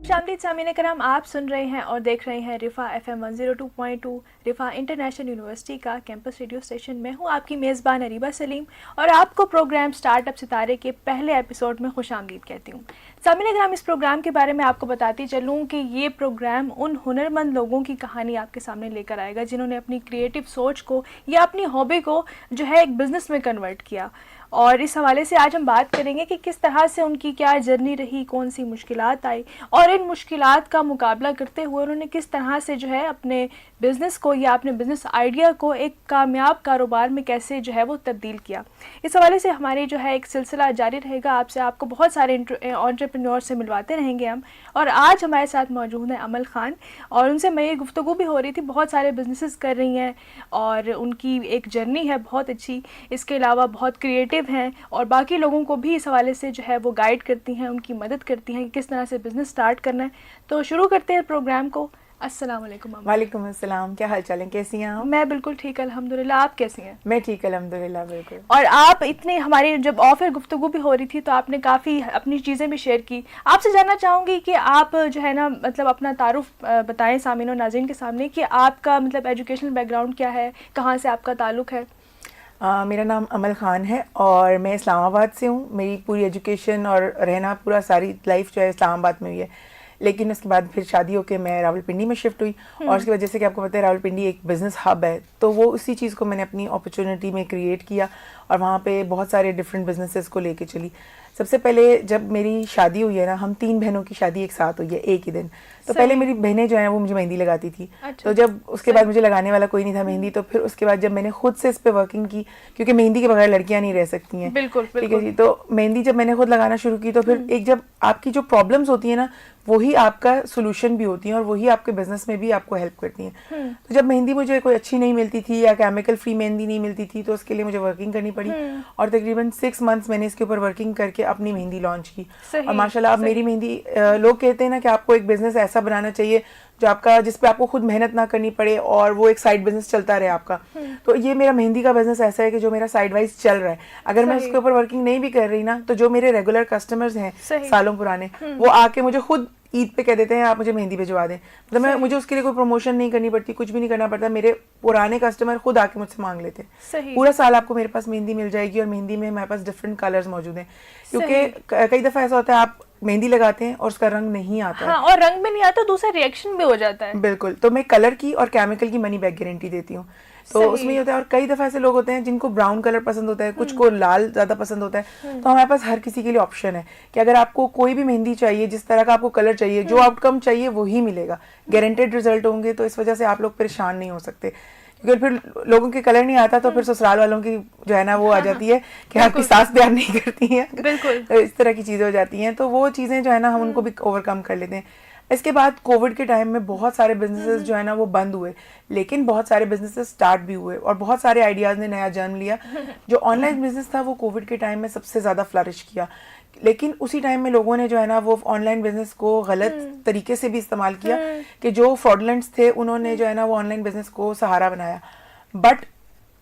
खुशामदीद सामीन कराम, आप सुन रहे हैं और देख रहे हैं रिफ़ा FM 102.2 रिफ़ा इंटरनेशनल यूनिवर्सिटी का कैंपस रेडियो स्टेशन। मैं हूं आपकी मेज़बान अरीबा सलीम और आपको प्रोग्राम स्टार्टअप सितारे के पहले एपिसोड में खुशामदीद कहती हूं। सामीन कराम, इस प्रोग्राम के बारे में आपको बताती चलूँ कि ये प्रोग्राम उन हुनरमंद लोगों की कहानी आपके सामने लेकर आएगा जिन्होंने अपनी क्रिएटिव सोच को या अपनी हॉबी को जो है एक बिज़नेस में कन्वर्ट किया। और इस हवाले से आज हम बात करेंगे कि किस तरह से उनकी क्या जर्नी रही, कौन सी मुश्किलात आई और इन मुश्किलात का मुकाबला करते हुए उन्होंने किस तरह से जो है अपने बिज़नेस को या अपने बिज़नेस आइडिया को एक कामयाब कारोबार में कैसे जो है वो तब्दील किया। इस हवाले से हमारी जो है एक सिलसिला जारी रहेगा। आपको बहुत सारे एंटरप्रेन्योर से मिलवाते रहेंगे हम। और आज हमारे साथ मौजूद हैं अमल ख़ान और उनसे मेरी गुफ्तगू भी हो रही थी। बहुत सारे बिजनेसेस कर रही हैं और उनकी एक जर्नी है बहुत अच्छी। इसके अलावा बहुत क्रिएटिव हैं और बाकी लोगों को भी इस हवाले से जो है वो गाइड करती हैं, उनकी मदद करती हैं कि किस तरह से बिज़नेस स्टार्ट करना है। तो शुरू करते हैं प्रोग्राम को। अस्सलाम वालेकुम। वालेकुम अस्सलाम, क्या हाल चाल है, कैसी हैं आप? मैं बिल्कुल ठीक अल्हम्दुलिल्लाह, आप कैसी हैं? मैं ठीक अल्हम्दुलिल्लाह, बिल्कुल। और आप इतने, हमारी जब ऑफर गुफ्तगू भी हो रही थी तो आपने काफ़ी अपनी चीज़ें भी शेयर की। आपसे जानना चाहूँगी कि आप जो है ना मतलब अपना तारुफ बताएं सामीन और नाज़रीन के सामने कि आपका मतलब एजुकेशनल बैकग्राउंड क्या है, कहाँ से आपका ताल्लुक़ है? मेरा नाम अमल ख़ान है और मैं इस्लामाबाद से हूँ। मेरी पूरी एजुकेशन और रहना पूरा सारी लाइफ जो है इस्लामाबाद में हुई है, लेकिन उसके बाद फिर शादी होकर मैं रावलपिंडी में शिफ्ट हुई। और उसकी वजह से कि आपको पता है रावलपिंडी एक बिज़नेस हब है, तो वो उसी चीज़ को मैंने अपनी अपॉर्चुनिटी में क्रिएट किया और वहाँ पे बहुत सारे डिफरेंट बिजनेसेस को लेके चली। सबसे पहले जब मेरी शादी हुई है ना, हम 3 बहनों की शादी एक साथ हुई है एक ही दिन। तो पहले मेरी बहनें जो है वो मुझे मेहंदी लगाती थी। अच्छा। तो जब उसके बाद मुझे लगाने वाला कोई नहीं था मेहंदी, तो फिर उसके बाद जब मैंने खुद से इस पे वर्किंग की, क्योंकि मेहंदी के बगैर लड़कियां नहीं रह सकती हैं। बिल्कुल, ठीक है जी। तो मेहंदी जब मैंने खुद लगाना शुरू की तो फिर एक जब आपकी जो प्रॉब्लम्स होती है ना वही आपका सोल्यूशन भी होती है और वही आपके बिजनेस में भी आपको हेल्प करती हैं। तो जब मेहंदी मुझे कोई अच्छी नहीं मिलती थी या केमिकल फ्री मेहंदी नहीं मिलती थी तो उसके लिए मुझे वर्किंग करनी पड़ी और तकरीबन 6 मंथ्स मैंने इसके ऊपर वर्किंग करके अपनी मेहंदी लॉन्च की। और माशाल्लाह अब मेरी मेहंदी, लोग कहते हैं ना कि आपको एक बिजनेस ऐसा बनाना चाहिए जो आपका, जिस पे आपको खुद मेहनत ना करनी पड़े और वो एक साइड बिजनेस चलता रहे आपका। तो ये मेरा मेहंदी का बिजनेस ऐसा है कि जो मेरा साइड वाइज चल रहा है। अगर मैं उसके ऊपर वर्किंग नहीं भी कर रही ना तो जो मेरे रेगुलर कस्टमर्स हैं सालों पुराने, वो आके मुझे खुद ईद पे कह देते हैं आप मुझे मेहंदी भिजवा दें। मतलब मुझे उसके लिए कोई प्रमोशन नहीं करनी पड़ती, कुछ भी नहीं करना पड़ता। मेरे पुराने कस्टमर खुद आके मुझसे मांग लेते हैं। पूरा साल आपको मेरे पास मेहंदी मिल जाएगी और मेहंदी में हमारे पास डिफरेंट कलर्स मौजूद हैं, क्योंकि कई दफ़ा ऐसा होता है आप मेहंदी लगाते हैं और उसका रंग नहीं आता। हाँ, और रंग भी नहीं आता, दूसरा रिएक्शन भी हो जाता है। बिल्कुल। तो मैं कलर की और केमिकल की मनी बैक गारंटी देती हूँ। तो उसमें ये होता है। और कई दफा ऐसे लोग होते हैं जिनको ब्राउन कलर पसंद होता है, कुछ को लाल ज्यादा पसंद होता है। तो हमारे पास हर किसी के लिए ऑप्शन है कि अगर आपको कोई भी मेहंदी चाहिए, जिस तरह का आपको कलर चाहिए, जो आउटकम चाहिए वही मिलेगा, गारंटेड रिजल्ट होंगे। तो इस वजह से आप लोग परेशान नहीं हो सकते, क्योंकि फिर लोगों के कलर नहीं आता तो फिर ससुराल वालों की जो है ना वो आ जाती है कि आपकी सास प्यार नहीं करती है। बिल्कुल। तो इस तरह की चीजें हो जाती हैं। तो वो चीजें जो है ना हम उनको भी ओवरकम कर लेते हैं। इसके बाद कोविड के टाइम में बहुत सारे बिजनेसेस जो है ना वो बंद हुए, लेकिन बहुत सारे बिजनेसेस स्टार्ट भी हुए और बहुत सारे आइडियाज ने नया जन्म लिया। जो ऑनलाइन बिजनेस था वो कोविड के टाइम में सबसे ज्यादा फ्लरिश किया, लेकिन उसी टाइम में लोगों ने जो है ना वो ऑनलाइन बिजनेस को गलत तरीके से भी इस्तेमाल किया कि जो फ्रॉडलेंट्स थे उन्होंने जो है ना वो ऑनलाइन बिजनेस को सहारा बनाया। बट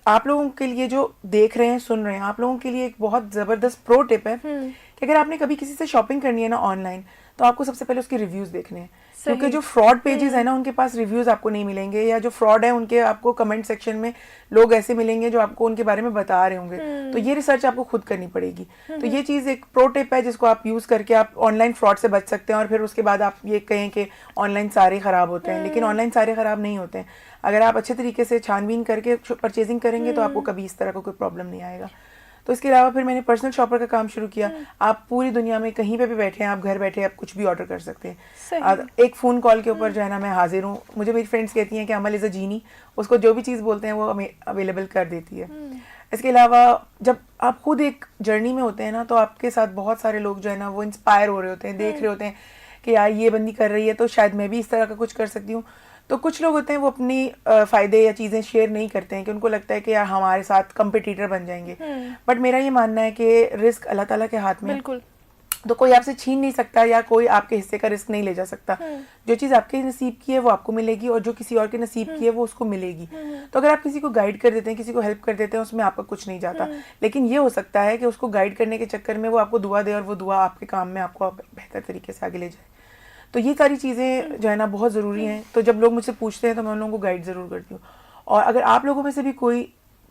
आप लोगों के लिए जो देख रहे हैं सुन रहे हैं, आप लोगों के लिए एक बहुत जबरदस्त प्रो टिप है कि अगर आपने कभी किसी से शॉपिंग करनी है ना ऑनलाइन, तो आपको सबसे पहले उसके रिव्यूज देखने हैं, क्योंकि जो फ्रॉड पेजेस है ना उनके पास रिव्यूज आपको नहीं मिलेंगे, या जो फ्रॉड है उनके आपको कमेंट सेक्शन में लोग ऐसे मिलेंगे जो आपको उनके बारे में बता रहे होंगे। तो ये रिसर्च आपको खुद करनी पड़ेगी। तो ये चीज एक प्रो टिप है जिसको आप यूज करके आप ऑनलाइन फ्रॉड से बच सकते हैं। और फिर उसके बाद आप ये कहें कि ऑनलाइन सारे खराब होते हैं, लेकिन ऑनलाइन सारे खराब नहीं होते हैं। अगर आप अच्छे तरीके से छानबीन करके परचेजिंग करेंगे तो आपको कभी इस तरह का कोई प्रॉब्लम नहीं आएगा। तो इसके अलावा फिर मैंने पर्सनल शॉपर का काम शुरू किया। आप पूरी दुनिया में कहीं पे भी बैठे हैं, आप घर बैठे आप कुछ भी ऑर्डर कर सकते हैं। एक फ़ोन कॉल के ऊपर जो है ना मैं हाजिर हूँ। मुझे मेरी फ्रेंड्स कहती हैं कि अमल इज़ अ जीनी, उसको जो भी चीज़ बोलते हैं वो हमें अवेलेबल कर देती है। इसके अलावा जब आप खुद एक जर्नी में होते हैं ना तो आपके साथ बहुत सारे लोग जो है ना वो इंस्पायर हो रहे होते हैं, देख रहे होते हैं कि यार ये बंदी कर रही है तो शायद मैं भी इस तरह का कुछ कर सकती हूँ। तो कुछ लोग होते हैं वो अपनी फ़ायदे या चीज़ें शेयर नहीं करते हैं कि उनको लगता है कि यार हमारे साथ कंपटीटर बन जाएंगे। बट मेरा ये मानना है कि रिस्क अल्लाह ताला के हाथ में। बिल्कुल। तो कोई आपसे छीन नहीं सकता या कोई आपके हिस्से का रिस्क नहीं ले जा सकता। जो चीज़ आपके नसीब की है वो आपको मिलेगी और जो किसी और के नसीब की है वो उसको मिलेगी। तो अगर आप किसी को गाइड कर देते हैं, किसी को हेल्प कर देते हैं, उसमें आपका कुछ नहीं जाता। लेकिन ये हो सकता है कि उसको गाइड करने के चक्कर में वो आपको दुआ दे और वो दुआ आपके काम में आपको बेहतर तरीके से आगे ले जाए। तो ये सारी चीज़ें जो है ना बहुत ज़रूरी हैं। तो जब लोग मुझसे पूछते हैं तो मैं उन लोगों को गाइड ज़रूर करती हूँ। और अगर आप लोगों में से भी कोई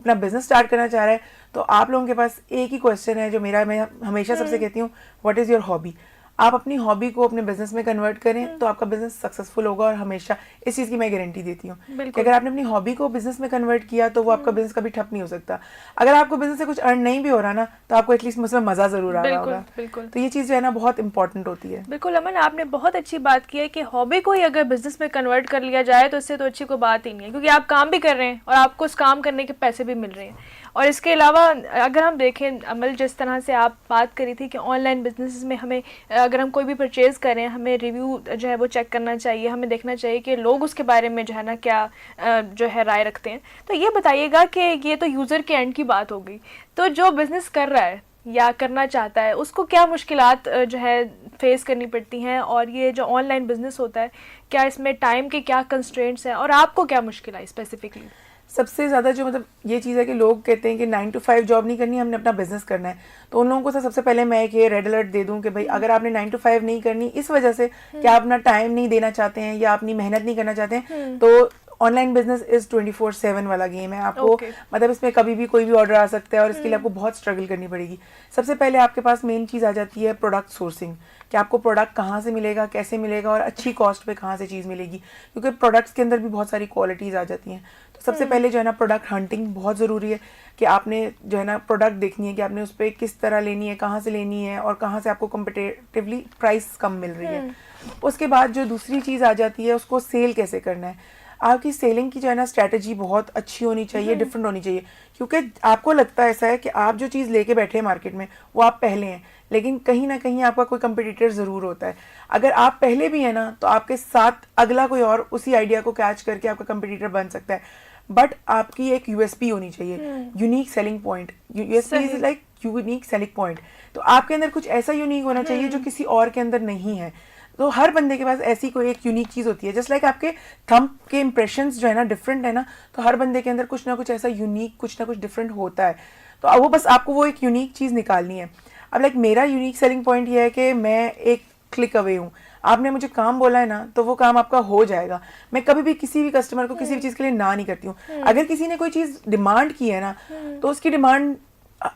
अपना बिजनेस स्टार्ट करना चाह रहा है तो आप लोगों के पास एक ही क्वेश्चन है जो मैं हमेशा सबसे कहती हूँ, व्हाट इज़ योर हॉबी। आप अपनी हॉबी को अपने बिजनेस में कन्वर्ट करें तो आपका बिजनेस सक्सेसफुल होगा। और हमेशा इस चीज़ की मैं गारंटी देती हूँ कि अगर आपने अपनी हॉबी को बिजनेस में कन्वर्ट किया तो वो आपका बिजनेस कभी ठप नहीं हो सकता। अगर आपको बिजनेस से कुछ अर्न नहीं भी हो रहा ना तो आपको एटलीस्ट उसमें मजा जरूर आ रहा होगा। बिल्कुल। तो ये चीज़ जो है ना बहुत इंपॉर्टेंट होती है। बिल्कुल अमन, आपने बहुत अच्छी बात की है कि हॉबी को ही अगर बिजनेस में कन्वर्ट कर लिया जाए तो इससे तो अच्छी कोई बात ही नहीं है, क्योंकि आप काम भी कर रहे हैं और आपको उस काम करने के पैसे भी मिल रहे हैं। और इसके अलावा अगर हम देखें अमल, जिस तरह से आप बात करी थी कि ऑनलाइन बिजनेस में हमें अगर हम कोई भी परचेज़ करें हमें रिव्यू जो है वो चेक करना चाहिए, हमें देखना चाहिए कि लोग उसके बारे में जो है ना क्या जो है राय रखते हैं। तो ये बताइएगा कि ये तो यूज़र के एंड की बात हो गई, तो जो बिज़नेस कर रहा है या करना चाहता है उसको क्या मुश्किलात जो है फेस करनी पड़ती हैं, और ये जो ऑनलाइन बिजनेस होता है क्या इसमें टाइम के क्या कंस्ट्रेंट्स हैं और आपको क्या मुश्किल आई स्पेसिफिकली? सबसे ज़्यादा जो मतलब ये चीज़ है कि लोग कहते हैं कि 9 to 5 जॉब नहीं करनी, हमने अपना बिजनेस करना है। तो उन लोगों को सबसे पहले मैं एक ये रेड अलर्ट दे दूं कि भाई अगर आपने 9 to 5 नहीं करनी इस वजह से कि आप अपना टाइम नहीं देना चाहते हैं या अपनी मेहनत नहीं करना चाहते हैं, तो ऑनलाइन बिजनेस इज 24/7 वाला गेम है। आपको मतलब इसमें कभी भी कोई भी ऑर्डर आ सकता है और इसके लिए आपको बहुत स्ट्रगल करनी पड़ेगी। सबसे पहले आपके पास मेन चीज़ आ जाती है प्रोडक्ट सोर्सिंग, कि आपको प्रोडक्ट कहाँ से मिलेगा, कैसे मिलेगा और अच्छी कॉस्ट पे कहाँ से चीज़ मिलेगी, क्योंकि प्रोडक्ट्स के अंदर भी बहुत सारी क्वालिटीज़ आ जाती हैं। तो सबसे पहले जो है ना प्रोडक्ट हंटिंग बहुत ज़रूरी है कि आपने जो है ना प्रोडक्ट देखनी है कि आपने उस पर किस तरह लेनी है, कहाँ से लेनी है और कहाँ से आपको कम्पिटेटिवली प्राइस कम मिल रही है। उसके बाद जो दूसरी चीज़ आ जाती है उसको सेल कैसे करना है। आपकी सेलिंग की जो है ना स्ट्रैटेजी बहुत अच्छी होनी चाहिए, डिफरेंट होनी चाहिए, क्योंकि आपको लगता है ऐसा है कि आप जो चीज़ लेके बैठे हैं मार्केट में वो आप पहले हैं, लेकिन कहीं ना कहीं आपका कोई कंपटीटर ज़रूर होता है। अगर आप पहले भी है ना तो आपके साथ अगला कोई और उसी आइडिया को कैच करके आपका कंपटीटर बन सकता है। बट आपकी एक यूएसपी होनी चाहिए, unique selling point. USP is like unique selling point. तो आपके अंदर कुछ ऐसा यूनिक होना चाहिए जो किसी और के अंदर नहीं है। तो हर बंदे के पास ऐसी कोई एक यूनिक चीज़ होती है। जस्ट लाइक आपके थंब के इंप्रेशंस जो है ना डिफरेंट है ना, तो हर बंदे के अंदर कुछ ना कुछ ऐसा यूनिक, कुछ ना कुछ डिफरेंट होता है। तो वो बस आपको वो एक यूनिक चीज़ निकालनी है। अब लाइक मेरा यूनिक सेलिंग पॉइंट ये है कि मैं एक क्लिक अवे हूँ। आपने मुझे काम बोला है ना तो वो काम आपका हो जाएगा। मैं कभी भी किसी भी कस्टमर को किसी भी चीज़ के लिए ना नहीं करती हूँ। अगर किसी ने कोई चीज़ डिमांड की है ना तो उसकी डिमांड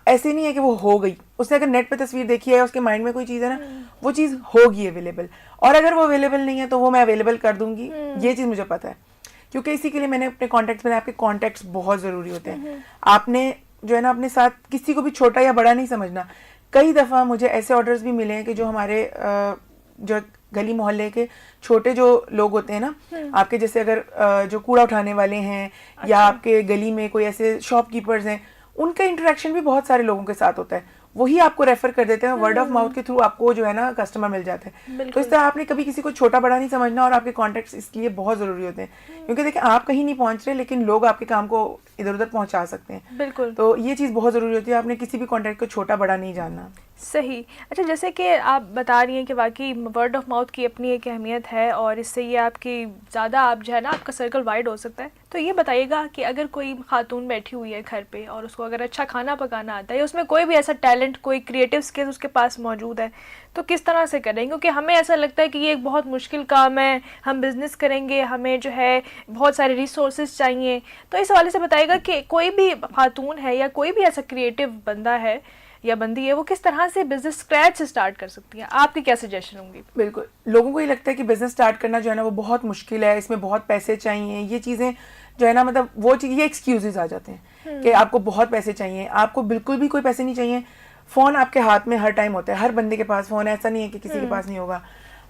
ऐसे नहीं है कि वो हो गई। उसने अगर नेट पे तस्वीर देखी है, उसके माइंड में कोई चीज़ है ना, वो चीज़ होगी अवेलेबल, और अगर वो अवेलेबल नहीं है तो वो मैं अवेलेबल कर दूंगी। ये चीज़ मुझे पता है, क्योंकि इसी के लिए मैंने अपने कॉन्टैक्ट्स में, आपके कॉन्टैक्ट्स बहुत ज़रूरी होते हैं। आपने जो है ना अपने साथ किसी को भी छोटा या बड़ा नहीं समझना। कई दफ़ा मुझे ऐसे ऑर्डर्स भी मिले हैं कि जो हमारे जो गली मोहल्ले के छोटे जो लोग होते हैं ना, आपके जैसे अगर जो कूड़ा उठाने वाले हैं या आपके गली में कोई ऐसे शॉपकीपर्स हैं, उनका इंटरेक्शन भी बहुत सारे लोगों के साथ होता है। वही आपको रेफर कर देते हैं, वर्ड ऑफ माउथ के थ्रू आपको जो है ना कस्टमर मिल जाते हैं। तो इस तरह आपने कभी किसी को छोटा बड़ा नहीं समझना, और आपके कॉन्टैक्ट्स इसलिए बहुत ज़रूरी होते हैं, क्योंकि देखिए आप कहीं नहीं पहुंच रहे लेकिन लोग आपके काम को इधर उधर पहुंचा सकते हैं। बिल्कुल। तो ये चीज़ बहुत ज़रूरी होती है, आपने किसी भी कॉन्टैक्ट को छोटा बड़ा नहीं जानना। सही। अच्छा, जैसे कि आप बता रही हैं कि वाकई वर्ड ऑफ माउथ की अपनी एक अहमियत है और इससे ये आपकी ज़्यादा आप जो है ना आपका सर्कल वाइड हो सकता है। तो ये बताइएगा कि अगर कोई खातून बैठी हुई है घर पे और उसको अगर अच्छा खाना पकाना आता है या उसमें कोई भी ऐसा टैलेंट, कोई क्रिएटिव स्किल्स उसके पास मौजूद है, तो किस तरह से करें? क्योंकि हमें ऐसा लगता है कि ये एक बहुत मुश्किल काम है, हम बिज़नेस करेंगे, हमें जो है बहुत सारे रिसोर्सेज चाहिए। तो इस हवाले से बताइएगा कि कोई भी खातून है या कोई भी ऐसा क्रिएटिव बंदा है या बंदी है, वो किस तरह से बिजनेस स्क्रैच से स्टार्ट कर सकती है? आपकी क्या सजेशन होंगी? बिल्कुल, लोगों को ये लगता है कि बिजनेस स्टार्ट करना जो है ना वो बहुत मुश्किल है, इसमें बहुत पैसे चाहिए, ये चीज़ें जो है ना, मतलब वो चीज़, ये एक्सक्यूजेस आ जाते हैं कि आपको बहुत पैसे चाहिए। आपको बिल्कुल भी कोई पैसे नहीं चाहिए। फ़ोन आपके हाथ में हर टाइम होता है, हर बंदे के पास फ़ोन है, ऐसा नहीं है कि किसी के पास नहीं होगा।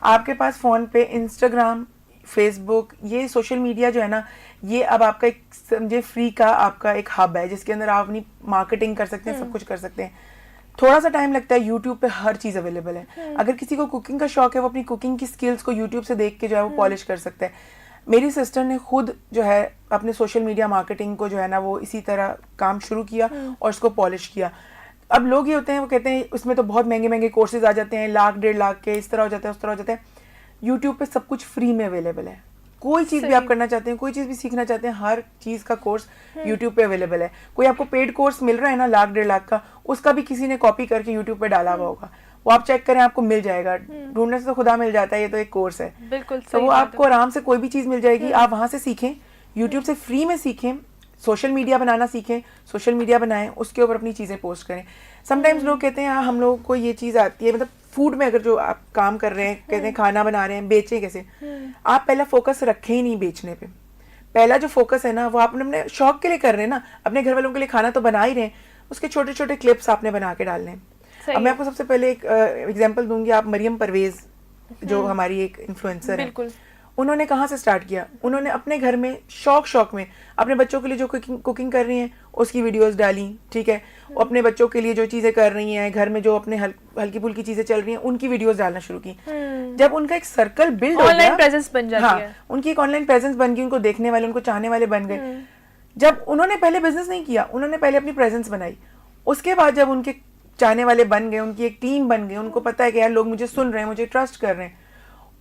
आपके पास फ़ोन पे इंस्टाग्राम, फेसबुक, ये सोशल मीडिया जो है ना, ये अब आपका एक समझे फ्री का आपका एक हब है जिसके अंदर आप अपनी मार्केटिंग कर सकते हैं, सब कुछ कर सकते हैं। थोड़ा सा टाइम लगता है, यूट्यूब पे हर चीज़ अवेलेबल है। अगर किसी को कुकिंग का शौक है वो अपनी कुकिंग की स्किल्स को यूट्यूब से देख के जो है वो पॉलिश कर सकता है। मेरी सिस्टर ने खुद जो है अपने सोशल मीडिया मार्केटिंग को जो है ना वो इसी तरह काम शुरू किया और इसको पॉलिश किया। अब लोग ये होते हैं, वो कहते हैं उसमें तो बहुत महंगे महंगे कोर्सेज आ जाते हैं, 1,00,000 1.5 लाख के, इस तरह हो जाता है, उस तरह हो जाता है। यूट्यूब पे सब कुछ फ्री में अवेलेबल है। कोई चीज़ भी आप करना चाहते हैं, कोई चीज़ भी सीखना चाहते हैं, हर चीज़ का कोर्स यूट्यूब पे अवेलेबल है। कोई आपको पेड कोर्स मिल रहा है ना 1,00,000 1.5 लाख का, उसका भी किसी ने कॉपी करके यूट्यूब पे डाला हुआ होगा। वो आप चेक करें, आपको मिल जाएगा। ढूंढने से तो खुदा मिल जाता है, ये तो एक कोर्स है। बिल्कुल तो सही वो बात आपको आराम से कोई भी चीज़ मिल जाएगी, आप वहाँ से सीखें, यूट्यूब से फ्री में सीखें, सोशल मीडिया बनाना सीखें, सोशल मीडिया बनाएं, उसके ऊपर अपनी चीज़ें पोस्ट करें। समटाइम्स लोग कहते हैं हाँ हम लोगों को ये चीज़ आती है, मतलब फूड में अगर जो आप काम कर रहे हैं, कहते हैं खाना बना रहे हैं, बेचें कैसे, आप पहला फोकस रखें ही नहीं बेचने पे। पहला जो फोकस है ना वो आप अपने शौक के लिए कर रहे हैं ना, अपने घर वालों के लिए खाना तो बना ही रहे हैं, उसके छोटे छोटे क्लिप्स आपने बना के डालने हैं। अब मैं आपको सबसे पहले एक एग्जांपल दूंगी। आप मरियम परवेज जो हमारी एक इन्फ्लुएंसर है, उन्होंने कहाँ से स्टार्ट किया, उन्होंने अपने घर में शौक में अपने बच्चों के लिए जो कुकिंग कर रही हैं उसकी वीडियोस डाली, ठीक है, अपने बच्चों के लिए जो चीज़ें कर रही हैं, घर में जो अपने हल्की फुल्की चीज़ें चल रही हैं उनकी वीडियोस डालना शुरू की। जब उनका एक सर्कल बिल्ड हो गया, ऑनलाइन प्रेजेंस बन जाती है, उनकी एक ऑनलाइन प्रेजेंस बन गई, उनको देखने वाले, उनको चाहने वाले बन गए। जब उन्होंने पहले बिजनेस नहीं किया, उन्होंने पहले अपनी प्रेजेंस बनाई, उसके बाद जब उनके चाहने वाले बन गए, उनकी एक टीम बन गई, उनको पता है कि यार लोग मुझे सुन रहे हैं, मुझे ट्रस्ट कर रहे हैं,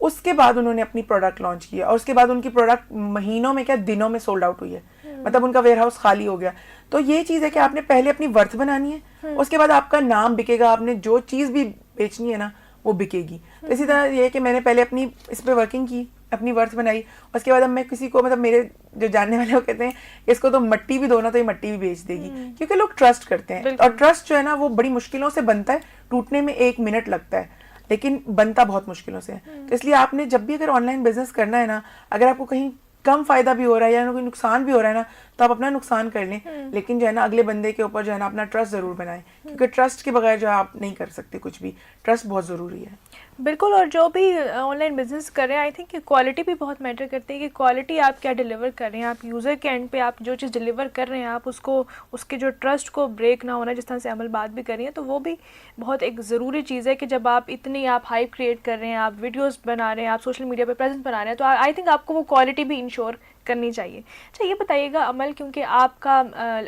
उसके बाद उन्होंने अपनी प्रोडक्ट लॉन्च किया और उसके बाद उनकी प्रोडक्ट महीनों में क्या दिनों में सोल्ड आउट हुई है। मतलब उनका वेयर हाउस खाली हो गया। तो ये चीज़ है कि आपने पहले अपनी वर्थ बनानी है, उसके बाद आपका नाम बिकेगा, आपने जो चीज़ भी बेचनी है ना वो बिकेगी। तो इसी तरह ये है कि मैंने पहले अपनी इस पर वर्किंग की, अपनी वर्थ बनाई, उसके बाद अब मैं किसी को, मतलब मेरे जो जानने वाले वो कहते हैं इसको तो मट्टी भी दो ना तो ये मट्टी भी बेच देगी, क्योंकि लोग ट्रस्ट करते हैं। और ट्रस्ट जो है ना वो बड़ी मुश्किलों से बनता है, टूटने में 1 मिनट लगता है, लेकिन बनता बहुत मुश्किलों से है। तो इसलिए आपने जब भी अगर ऑनलाइन बिजनेस करना है ना, अगर आपको कहीं कम फायदा भी हो रहा है या कोई नुकसान भी हो रहा है ना, तो आप अपना नुकसान कर लें, लेकिन जो है ना अगले बंदे के ऊपर जो है ना अपना ट्रस्ट जरूर बनाएं, क्योंकि ट्रस्ट के बगैर जो है आप नहीं कर सकते कुछ भी। ट्रस्ट बहुत ज़रूरी है। बिल्कुल। और जो भी ऑनलाइन बिजनेस कर रहे हैं, आई थिंक क्वालिटी भी बहुत मैटर करती है कि क्वालिटी आप क्या डिलीवर कर रहे हैं, आप यूज़र के एंड पे आप जो चीज़ डिलीवर कर रहे हैं, आप उसको, उसके जो ट्रस्ट को ब्रेक ना होना, जिस तरह से अमल बात भी कर रही हैं, तो वो भी बहुत एक ज़रूरी चीज़ है कि जब आप इतनी आप हाइप क्रिएट कर रहे हैं, आप वीडियोज़ बना रहे हैं, आप सोशल मीडिया पर प्रेजेंस बना रहे हैं, तो आई थिंक आपको वो क्वालिटी भी इंश्योर करनी चाहिए। अच्छा ये बताइएगा अमल, क्योंकि आपका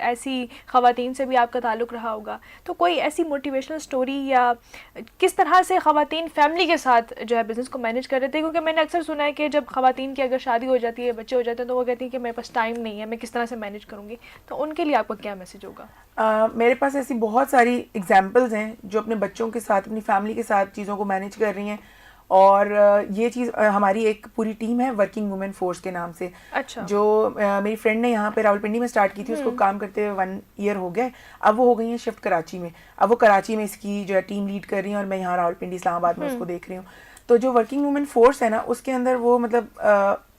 ऐसी ख़वातीन से भी आपका ताल्लुक़ रहा होगा, तो कोई ऐसी मोटिवेशनल स्टोरी या किस तरह से ख़वातीन फैमिली के साथ जो है बिज़नेस को मैनेज कर रहे थे? क्योंकि मैंने अक्सर सुना है कि जब ख़वातीन की अगर शादी हो जाती है, बच्चे हो जाते हैं, तो वो कहती हैं कि मेरे पास टाइम नहीं है, मैं किस तरह से मैनेज करूँगी, तो उनके लिए आपका क्या मैसेज होगा? मेरे पास ऐसी बहुत सारी एग्जाम्पल्स हैं जो अपने बच्चों के साथ, अपनी फैमिली के साथ चीज़ों को मैनेज कर रही हैं। और ये चीज़ हमारी एक पूरी टीम है वर्किंग वुमेन फोर्स के नाम से। अच्छा। जो मेरी फ्रेंड ने यहाँ पे रावलपिंडी में स्टार्ट की थी, उसको काम करते हुए 1 ईयर हो गए, अब वो हो गई है शिफ्ट कराची में। अब वो कराची में इसकी जो है टीम लीड कर रही हैं और मैं यहाँ रावलपिंडी इस्लामाबाद में उसको देख रही हूँ। तो जो वर्किंग वुमेन फोर्स है ना, उसके अंदर वो मतलब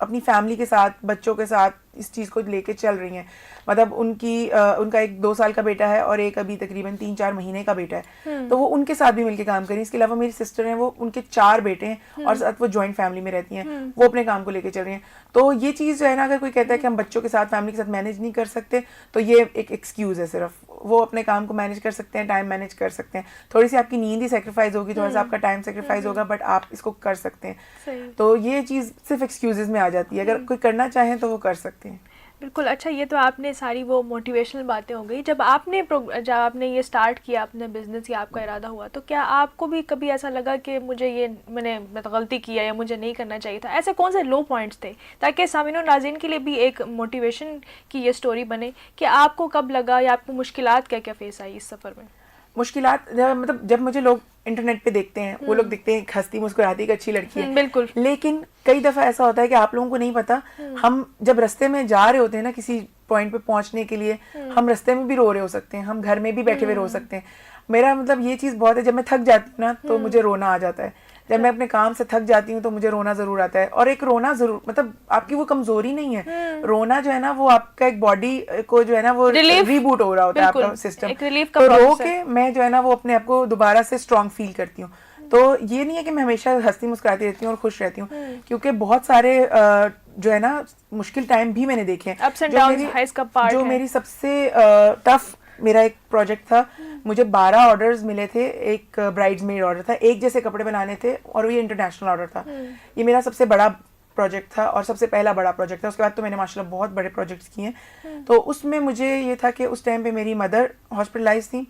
अपनी फैमिली के साथ, बच्चों के साथ इस चीज़ को लेके चल रही हैं। मतलब उनका एक 2 साल का बेटा है और एक अभी तकरीबन 3-4 महीने का बेटा है, तो वो उनके साथ भी मिलके काम करें। इसके अलावा मेरी सिस्टर हैं, वो उनके 4 बेटे हैं और साथ वो जॉइंट फैमिली में रहती हैं, वो अपने काम को लेके चल रही हैं। तो ये चीज़ जो है ना, अगर कोई कहता है कि हम बच्चों के साथ, फैमिली के साथ मैनेज नहीं कर सकते, तो ये एक एक्सक्यूज़ है सिर्फ। वो अपने काम को मैनेज कर सकते हैं, टाइम मैनेज कर सकते हैं, थोड़ी सी आपकी नींद ही सेक्रीफाइस होगी, थोड़ा सा आपका टाइम सेक्रीफाइस होगा, बट आप इसको कर सकते हैं। तो ये चीज़ सिर्फ एक्सक्यूजेज में आ जाती है, अगर कोई करना चाहें तो वो कर सकते हैं। बिल्कुल। अच्छा ये तो आपने सारी वो मोटिवेशनल बातें हो गई। जब आपने ये स्टार्ट किया अपने बिजनेस या आपका इरादा हुआ, तो क्या आपको भी कभी ऐसा लगा कि मैंने गलती किया या मुझे नहीं करना चाहिए था? ऐसे कौन से लो पॉइंट्स थे, ताकि सामिन और नाज़रीन के लिए भी एक मोटिवेशन की ये स्टोरी बने कि आपको कब लगा या आपको मुश्किलात क्या क्या फेस आई इस सफ़र में? मुश्किलात मतलब जब मुझे लोग इंटरनेट पे देखते हैं, वो लोग देखते हैं हंसती मुस्कुराती एक अच्छी लड़की है, बिल्कुल। लेकिन कई दफ़ा ऐसा होता है कि आप लोगों को नहीं पता, हम जब रास्ते में जा रहे होते हैं ना किसी पॉइंट पे पहुंचने के लिए, हम रास्ते में भी रो रहे हो सकते हैं, हम घर में भी बैठे हुए रो सकते हैं। मेरा मतलब ये चीज़ बहुत है, जब मैं थक जाती हूँ ना तो मुझे रोना आ जाता है। जब मैं अपने काम से थक जाती हूँ तो मुझे रोना जरूर आता है। और एक रोना जरूर, मतलब आपकी वो कमजोरी नहीं है, रोना जो है ना वो आपका एक बॉडी को जो है ना वो रीबूट हो रहा होता है आपका सिस्टम। तो रो के मैं जो है ना वो अपने आप को दोबारा से स्ट्रॉन्ग फील करती हूँ। तो ये नहीं है कि मैं हमेशा हंसती मुस्कुराती रहती हूँ और खुश रहती हूँ, क्योंकि बहुत सारे जो है ना मुश्किल टाइम भी मैंने देखे हैं। जो मेरी सबसे टफ मेरा एक प्रोजेक्ट था, मुझे 12 ऑर्डर्स मिले थे, एक ब्राइड्समेड ऑर्डर था, एक जैसे कपड़े बनाने थे और ये इंटरनेशनल ऑर्डर था। ये मेरा सबसे बड़ा प्रोजेक्ट था और सबसे पहला बड़ा प्रोजेक्ट था। उसके बाद तो मैंने माशाल्लाह बहुत बड़े प्रोजेक्ट्स किए हैं। तो उसमें मुझे ये था कि उस टाइम पे मेरी मदर हॉस्पिटलाइज थी,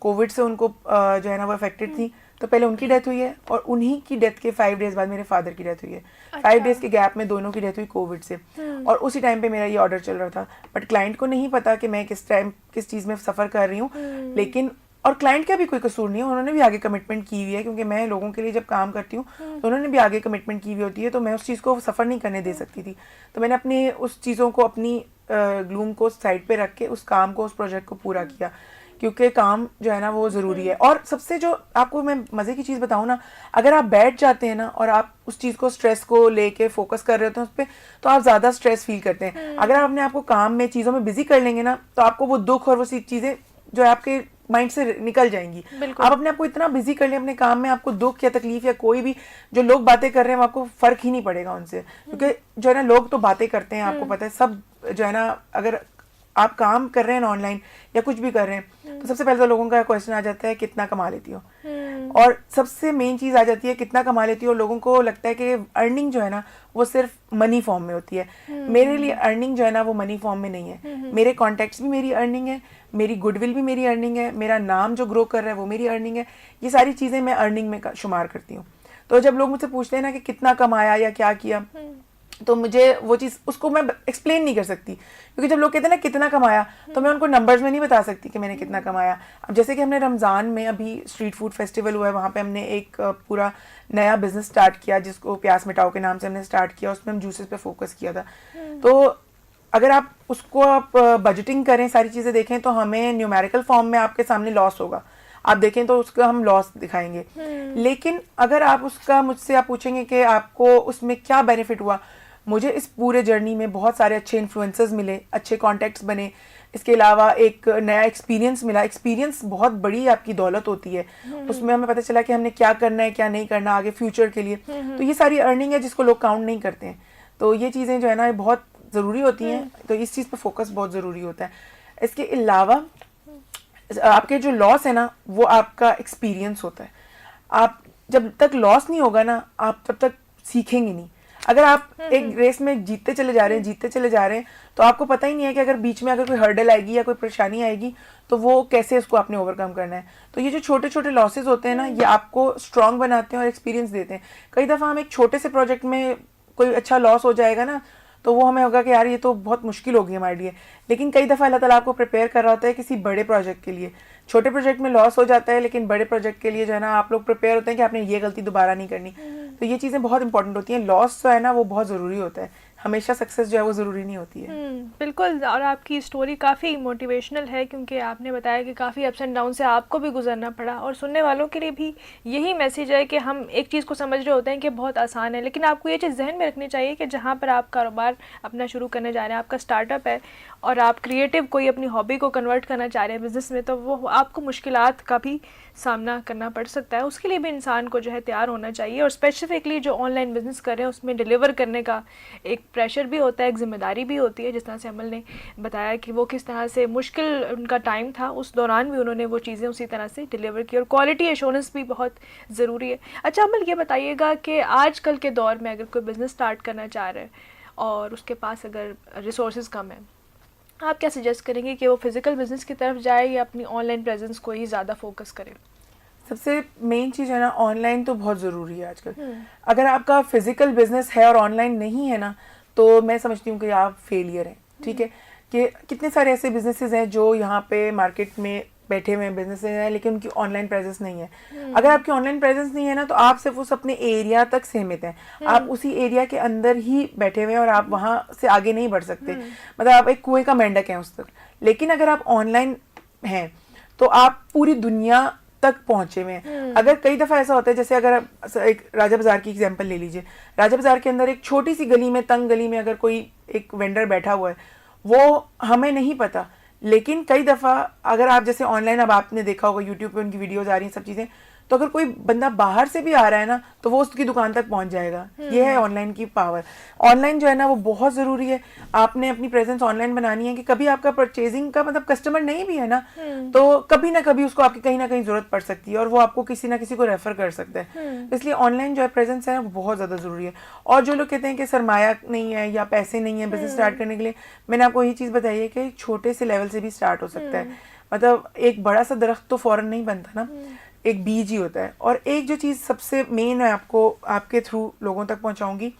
कोविड से उनको जो है ना वो अफेक्टेड थी। तो पहले उनकी डेथ हुई है और उन्हीं की डेथ के 5 डेज बाद मेरे फादर की डेथ हुई है। 5 डेज के गैप में दोनों की डेथ हुई कोविड से। और उसी टाइम पे मेरा ये ऑर्डर चल रहा था, बट क्लाइंट को नहीं पता कि मैं किस चीज़ में सफ़र कर रही हूँ। लेकिन और क्लाइंट का भी कोई कसूर नहीं है, उन्होंने भी आगे कमिटमेंट की हुई है, क्योंकि मैं लोगों के लिए जब काम करती हूँ तो उन्होंने भी आगे कमिटमेंट की हुई होती है, तो मैं उस चीज़ को सफ़र नहीं करने दे सकती थी। तो मैंने अपनी उस चीज़ों को, अपनी ग्लूम को साइड पे रख के उस काम को, उस प्रोजेक्ट को पूरा किया, क्योंकि काम जो है ना वो ज़रूरी है। और सबसे जो आपको मैं मज़े की चीज़ बताऊँ ना, अगर आप बैठ जाते हैं ना और आप उस चीज़ को, स्ट्रेस को लेके फोकस कर रहे होते हैं उस पर, तो आप ज़्यादा स्ट्रेस फील करते हैं। अगर आप अपने आप को काम में, चीज़ों में बिजी कर लेंगे ना, तो आपको वो दुख और वो सी चीज़ें जो है आपके माइंड से निकल जाएंगी। आप अपने आप को इतना बिजी कर लें अपने काम में, आपको दुख या तकलीफ या कोई भी जो लोग बातें कर रहे हैं, वो आपको फर्क ही नहीं पड़ेगा उनसे, क्योंकि जो है ना लोग तो बातें करते हैं, आपको पता है सब जो है ना। अगर आप काम कर रहे हैं ऑनलाइन या कुछ भी कर रहे हैं, तो सबसे पहले तो लोगों का क्वेश्चन आ जाता है कितना कमा लेती हो, और सबसे मेन चीज़ आ जाती है कितना कमा लेती हो। लोगों को लगता है कि अर्निंग जो है ना वो सिर्फ मनी फॉर्म में होती है। मेरे लिए अर्निंग जो है ना वो मनी फॉर्म में नहीं है। मेरे कॉन्टैक्ट्स भी मेरी अर्निंग है, मेरी गुडविल भी मेरी अर्निंग है, मेरा नाम जो ग्रो कर रहा है वो मेरी अर्निंग है। ये सारी चीज़ें मैं अर्निंग में शुमार करती हूँ। तो जब लोग मुझसे पूछते हैं ना कि कितना कमाया या क्या किया, तो मुझे वो चीज़, उसको मैं एक्सप्लेन नहीं कर सकती, क्योंकि जब लोग कहते हैं ना कितना कमाया, तो मैं उनको नंबर्स में नहीं बता सकती कि मैंने कितना कमाया। अब जैसे कि हमने रमज़ान में अभी स्ट्रीट फूड फेस्टिवल हुआ है, वहाँ पे हमने एक पूरा नया बिजनेस स्टार्ट किया, जिसको प्यास मिटाओ के नाम से हमने स्टार्ट किया। उसमें हम जूसेस पे फोकस किया था। तो अगर आप उसको आप बजटिंग करें, सारी चीज़ें देखें, तो हमें न्यूमेरिकल फॉर्म में आपके सामने लॉस होगा। आप देखें तो उसका हम लॉस दिखाएंगे। लेकिन अगर आप उसका मुझसे आप पूछेंगे कि आपको उसमें क्या बेनिफिट हुआ, मुझे इस पूरे जर्नी में बहुत सारे अच्छे इन्फ्लुएंसर्स मिले, अच्छे कॉन्टैक्ट्स बने, इसके अलावा एक नया एक्सपीरियंस मिला। एक्सपीरियंस बहुत बड़ी आपकी दौलत होती है। उसमें हमें पता चला कि हमने क्या करना है, क्या नहीं करना आगे फ्यूचर के लिए। तो ये सारी अर्निंग है जिसको लोग काउंट नहीं करते हैं। तो ये चीज़ें जो है ना ये बहुत ज़रूरी होती हैं। तो इस चीज़ पर फोकस बहुत ज़रूरी होता है। इसके अलावा आपके जो लॉस है ना वो आपका एक्सपीरियंस होता है। आप जब तक लॉस नहीं होगा ना, आप तब तक सीखेंगे नहीं। अगर आप एक रेस में जीतते चले जा रहे हैं, तो आपको पता ही नहीं है कि अगर बीच में अगर कोई हर्डल आएगी या कोई परेशानी आएगी, तो वो कैसे उसको आपने ओवरकम करना है। तो ये जो छोटे छोटे लॉसेस होते हैं ना, ये आपको स्ट्रांग बनाते हैं और एक्सपीरियंस देते हैं। कई दफ़ा हम एक छोटे से प्रोजेक्ट में कोई अच्छा लॉस हो जाएगा ना, तो वो हमें होगा कि यार ये तो बहुत मुश्किल होगी हमारे लिए। लेकिन कई दफ़ा अल्लाह ताला आपको प्रिपेयर कर रहा होता है किसी बड़े प्रोजेक्ट के लिए। छोटे प्रोजेक्ट में लॉस हो जाता है, लेकिन बड़े प्रोजेक्ट के लिए जो है ना आप लोग प्रिपेयर होते हैं कि आपने ये गलती दोबारा नहीं करनी। तो ये चीज़ें बहुत इंपॉर्टेंट होती हैं। लॉस जो है ना वो बहुत ज़रूरी होता है। हमेशा सक्सेस जो है वो ज़रूरी नहीं होती है। बिल्कुल। और आपकी स्टोरी काफ़ी मोटिवेशनल है, क्योंकि आपने बताया कि काफ़ी अप्स एंड डाउन से आपको भी गुजरना पड़ा, और सुनने वालों के लिए भी यही मैसेज है कि हम एक चीज़ को समझ रहे होते हैं कि बहुत आसान है, लेकिन आपको ये चीज़ जहन में रखनी चाहिए कि जहाँ पर आप कारोबार अपना शुरू करने जा रहे हैं, आपका स्टार्टअप है, और आप क्रिएटिव कोई अपनी हॉबी को कन्वर्ट करना चाह रहे हैं बिज़नेस में, तो वो आपको मुश्किलात का भी सामना करना पड़ सकता है। उसके लिए भी इंसान को जो है तैयार होना चाहिए। और स्पेसिफिकली जो ऑनलाइन बिज़नेस कर रहे हैं उसमें डिलीवर करने का एक प्रेशर भी होता है, एक ज़िम्मेदारी भी होती है। जिस तरह से अमल ने बताया कि वो किस तरह से मुश्किल उनका टाइम था, उस दौरान भी उन्होंने वो चीज़ें उसी तरह से डिलीवर की, और क्वालिटी एश्योरेंस भी बहुत ज़रूरी है। अच्छा अमल, ये बताइएगा कि आजकल के दौर में अगर कोई बिज़नेस स्टार्ट करना चाह रहा है और उसके पास अगर रिसोर्स कम है, आप क्या सजेस्ट करेंगे कि वो फिज़िकल बिज़नेस की तरफ जाए या अपनी ऑनलाइन प्रेजेंस को ही ज़्यादा फोकस करे? सबसे मेन चीज़ है ना, ऑनलाइन तो बहुत ज़रूरी है आजकल। अगर आपका फिजिकल बिजनेस है और ऑनलाइन नहीं है ना, तो मैं समझती हूँ कि आप फेलियर हैं। ठीक है, कि कितने सारे ऐसे बिजनेसेस हैं जो यहाँ पे मार्केट में बैठे हुए बिजनेसेस हैं, लेकिन उनकी ऑनलाइन प्रेजेंस नहीं है। अगर आपकी ऑनलाइन प्रेजेंस नहीं है ना, तो आप सिर्फ उस अपने एरिया तक सीमित हैं। आप उसी एरिया के अंदर ही बैठे हुए हैं और आप वहाँ से आगे नहीं बढ़ सकते। मतलब आप एक कुएं का मेंढक हैं उस तक। लेकिन अगर आप ऑनलाइन हैं तो आप पूरी दुनिया तक पहुंचे हुए हैं। अगर कई दफ़ा ऐसा होता है, जैसे अगर आप एक राजा बाज़ार की एग्जांपल ले लीजिए। राजा बाज़ार के अंदर एक छोटी सी गली में, तंग गली में अगर कोई एक वेंडर बैठा हुआ है, वो हमें नहीं पता। लेकिन कई दफ़ा अगर आप जैसे ऑनलाइन, अब आपने देखा होगा यूट्यूब पे उनकी वीडियोज़ आ रही हैं, सब चीज़ें, तो अगर कोई बंदा बाहर से भी आ रहा है ना, तो वो उसकी दुकान तक पहुंच जाएगा। ये है ऑनलाइन की पावर। ऑनलाइन जो है ना वो बहुत ज़रूरी है। आपने अपनी प्रेजेंस ऑनलाइन बनानी है कि कभी आपका परचेजिंग का मतलब कस्टमर नहीं भी है ना, तो कभी ना कभी उसको आपकी कहीं ना कहीं ज़रूरत पड़ सकती है, और वो आपको किसी ना किसी को रेफर कर सकता है। इसलिए ऑनलाइन जो है प्रेजेंस है वो बहुत ज़्यादा ज़रूरी है। और जो लोग कहते हैं कि सरमाया नहीं है या पैसे नहीं है बिजनेस स्टार्ट करने के लिए, मैंने आपको यही चीज़ बताई है कि छोटे से लेवल से भी स्टार्ट हो सकता है। मतलब एक बड़ा सा दरख्त तो फ़ौरन नहीं बनता ना, एक बीज ही होता है। और एक जो चीज़ सबसे मेन है, आपको आपके थ्रू लोगों तक पहुंचाऊंगी,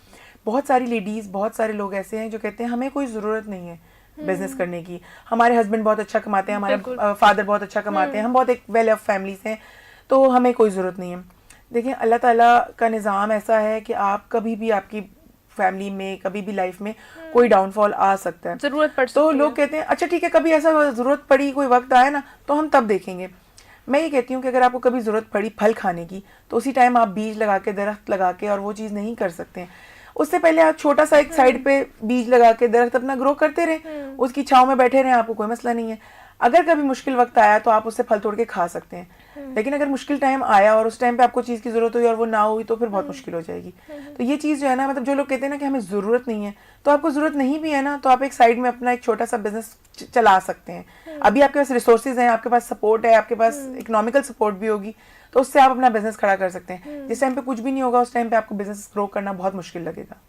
बहुत सारी लेडीज़, बहुत सारे लोग ऐसे हैं जो कहते हैं हमें कोई ज़रूरत नहीं है, बिजनेस करने की। हमारे हस्बैंड बहुत अच्छा कमाते हैं, हमारे फादर बहुत अच्छा कमाते हैं, हम बहुत एक वेल ऑफ फैमिली से हैं, तो हमें कोई ज़रूरत नहीं है। देखिए अल्लाह ताला का निज़ाम ऐसा है कि आप कभी भी आपकी फैमिली में कभी भी लाइफ में कोई डाउनफॉल आ सकता है, जरूरत पड़ सकती तो है। लोग कहते हैं अच्छा ठीक है, कभी ऐसा ज़रूरत पड़ी, कोई वक्त आया ना तो हम तब देखेंगे। मैं ये कहती हूँ कि अगर आपको कभी ज़रूरत पड़ी फल खाने की तो उसी टाइम आप बीज लगा के, दरख्त लगा के और वो चीज़ नहीं कर सकते हैं। उससे पहले आप छोटा सा एक साइड पे बीज लगा के दरख्त अपना ग्रो करते रहें, उसकी छांव में बैठे रहें, आपको कोई मसला नहीं है। अगर कभी मुश्किल वक्त आया तो आप उससे फल तोड़ के खा सकते हैं, लेकिन अगर मुश्किल टाइम आया और उस टाइम पे आपको चीज़ की ज़रूरत हुई और वो ना हुई तो फिर बहुत मुश्किल हो जाएगी। तो ये चीज़ जो है ना, मतलब जो लोग कहते हैं ना कि हमें ज़रूरत नहीं है, तो आपको ज़रूरत नहीं भी है ना तो आप एक साइड में अपना एक छोटा सा बिजनेस चला सकते हैं। अभी आपके पास रिसोर्सेज हैं, आपके पास सपोर्ट है, आपके पास इकोनॉमिकल सपोर्ट भी होगी, तो उससे आप अपना बिजनेस खड़ा कर सकते हैं। जिस टाइम पे कुछ भी नहीं होगा उस टाइम पे आपको बिजनेस ग्रो करना बहुत मुश्किल लगेगा।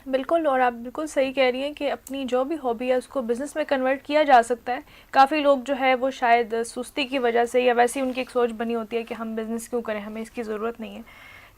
बिल्कुल, और आप बिल्कुल सही कह रही हैं कि अपनी जो भी हॉबी है उसको बिज़नेस में कन्वर्ट किया जा सकता है। काफ़ी लोग जो है वो शायद सुस्ती की वजह से या वैसे ही उनकी एक सोच बनी होती है कि हम बिज़नेस क्यों करें, हमें इसकी ज़रूरत नहीं है,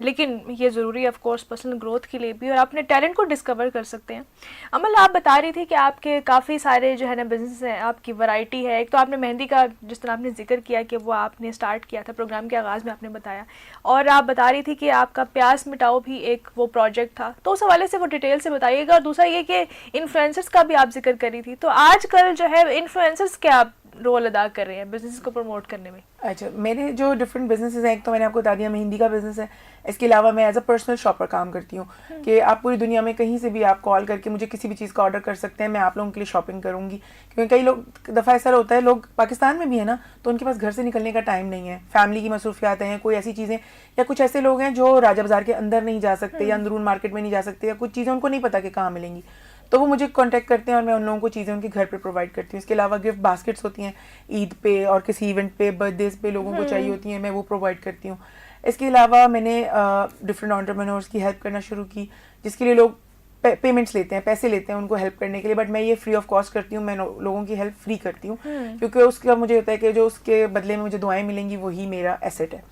लेकिन ये ज़रूरी है ऑफ कोर्स पर्सनल ग्रोथ के लिए भी, और अपने टैलेंट को डिस्कवर कर सकते हैं। अमल, आप बता रही थी कि आपके काफ़ी सारे जो है ना बिज़नेस हैं, आपकी वैरायटी है। एक तो आपने मेहंदी का जिस तरह आपने जिक्र किया कि वो आपने स्टार्ट किया था, प्रोग्राम के आगाज़ में आपने बताया, और आप बता रही थी कि आपका प्यास मिटाओ भी एक वो प्रोजेक्ट था, तो उस हवाले से वो डिटेल से बताइएगा। और दूसरा ये कि इन्फ्लुएंसर्स का भी आप जिक्र करी थी, तो आजकल जो है इन्फ्लुएंसर्स क्या रोल अदा कर रहे हैं बिजनेस को प्रमोट करने में? अच्छा, मेरे जो डिफरेंट बिजनेसेस हैं, एक तो मैंने आपको बता दिया मेहंदी का बिजनेस है, इसके अलावा मैं एज अ पर्सनल शॉपर काम करती हूँ कि आप पूरी दुनिया में कहीं से भी आप कॉल करके मुझे किसी भी चीज़ का ऑर्डर कर सकते हैं, मैं आप लोगों के लिए शॉपिंग करूँगी। क्योंकि कई लोग दफ़ा ऐसा होता है, लोग पाकिस्तान में भी है ना, तो उनके पास घर से निकलने का टाइम नहीं है, फैमिली की मसरूफियात हैं, कोई ऐसी चीज़ें, या कुछ ऐसे लोग हैं जो राजा बाज़ार के अंदर नहीं जा सकते या अंदरून मार्केट में नहीं जा सकते, या कुछ चीज़ें उनको नहीं पता कि कहाँ मिलेंगी, तो वो मुझे कांटेक्ट करते हैं और मैं उन लोगों को चीज़ें उनके घर पे प्रोवाइड करती हूँ। इसके अलावा गिफ्ट बास्केट्स होती हैं ईद पे और किसी इवेंट पे, बर्थडेज पे लोगों को चाहिए होती हैं, मैं वो प्रोवाइड करती हूँ। इसके अलावा मैंने डिफरेंट एंटरप्रेन्योर्स की हेल्प करना शुरू की, जिसके लिए लोग पेमेंट्स लेते हैं, पैसे लेते हैं उनको हेल्प करने के लिए, बट मैं ये फ्री ऑफ कॉस्ट करती हूँ, मैं लोगों की हेल्प फ्री करती हूँ, क्योंकि उसका मुझे होता है कि जो उसके बदले में मुझे दुआएं मिलेंगी वही मेरा एसेट है।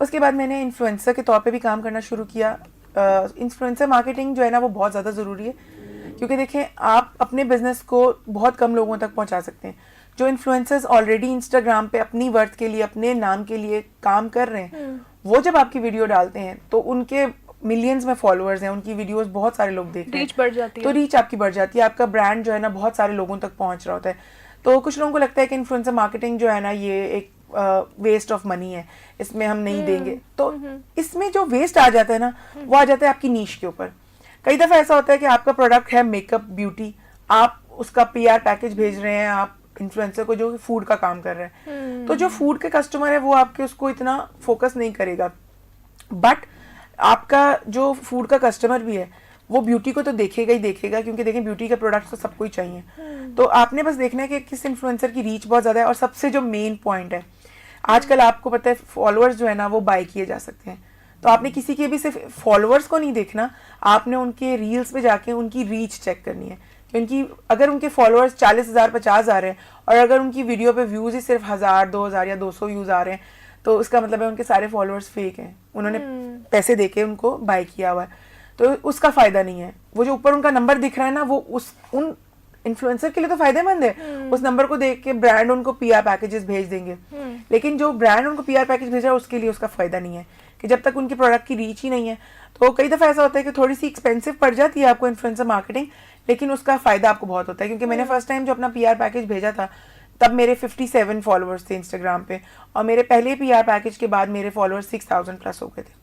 उसके बाद मैंने इन्फ्लुएंसर के तौर पे भी काम करना शुरू किया। इन्फ्लुएंसर मार्केटिंग जो है ना वो बहुत ज़्यादा ज़रूरी है, क्योंकि देखें आप अपने बिजनेस को बहुत कम लोगों तक पहुंचा सकते हैं। जो इन्फ्लुएंसर्स ऑलरेडी इंस्टाग्राम पे अपनी वर्थ के लिए, अपने नाम के लिए काम कर रहे हैं, वो जब आपकी वीडियो डालते हैं तो उनके मिलियंस में फॉलोअर्स हैं, उनकी वीडियोस बहुत सारे लोग देख रहे हैं, रीच बढ़ जाती है, तो रीच आपकी बढ़ जाती है, आपका ब्रांड जो है ना बहुत सारे लोगों तक पहुंच रहा होता है। तो कुछ लोगों को लगता है कि इन्फ्लुएंसर मार्केटिंग जो है ना ये एक वेस्ट ऑफ मनी है, इसमें हम नहीं देंगे, तो इसमें जो वेस्ट आ जाता है ना वो आ जाता है आपकी नीश के ऊपर। कई दफ़ा ऐसा होता है कि आपका प्रोडक्ट है मेकअप ब्यूटी, आप उसका पीआर पैकेज भेज रहे हैं आप इन्फ्लुएंसर को जो फूड का काम कर रहे हैं, तो जो फूड के कस्टमर है वो आपके उसको इतना फोकस नहीं करेगा, बट आपका जो फूड का कस्टमर भी है वो ब्यूटी को तो देखेगा ही देखेगा, क्योंकि देखें ब्यूटी के प्रोडक्ट्स तो सबको ही चाहिए। तो आपने बस देखना है कि किस इन्फ्लुएंसर की रीच बहुत ज़्यादा है, और सबसे जो मेन पॉइंट है आजकल आपको पता है फॉलोअर्स जो है ना वो बाय किए जा सकते हैं, तो आपने किसी के भी सिर्फ फॉलोअर्स को नहीं देखना, आपने उनके रील्स पे जाके उनकी रीच चेक करनी है कि उनकी अगर उनके फॉलोअर्स 40,000 50,000 हैं और अगर उनकी वीडियो पे व्यूज़ ही सिर्फ 1000 2000 या 200 व्यूज़ आ रहे हैं, तो उसका मतलब है उनके सारे फॉलोअर्स फेक हैं, उन्होंने पैसे दे के उनको बाय किया हुआ है, तो उसका फ़ायदा नहीं है। वो जो ऊपर उनका नंबर दिख रहा है ना वो उन इन्फ्लुएंसर के लिए तो फायदेमंद है, उस नंबर को देख के ब्रांड उनको पीआर पैकेजेस भेज देंगे, लेकिन जो ब्रांड उनको पीआर पैकेज भेज रहा है उसके लिए उसका फ़ायदा नहीं है, कि जब तक उनकी प्रोडक्ट की रीच ही नहीं है। तो कई दफ़ा ऐसा होता है कि थोड़ी सी एक्सपेंसिव पड़ जाती है आपको इन्फ्लुएंसर मार्केटिंग, लेकिन उसका फ़ायदा आपको बहुत होता है। क्योंकि मैंने फर्स्ट टाइम जो अपना पीआर पैकेज भेजा था तब मेरे 57 फॉलोअर्स थे इंस्टाग्राम पे, और मेरे पहले पीआर पैकेज के बाद मेरे फॉलोअर्स 6000 प्लस हो गए थे।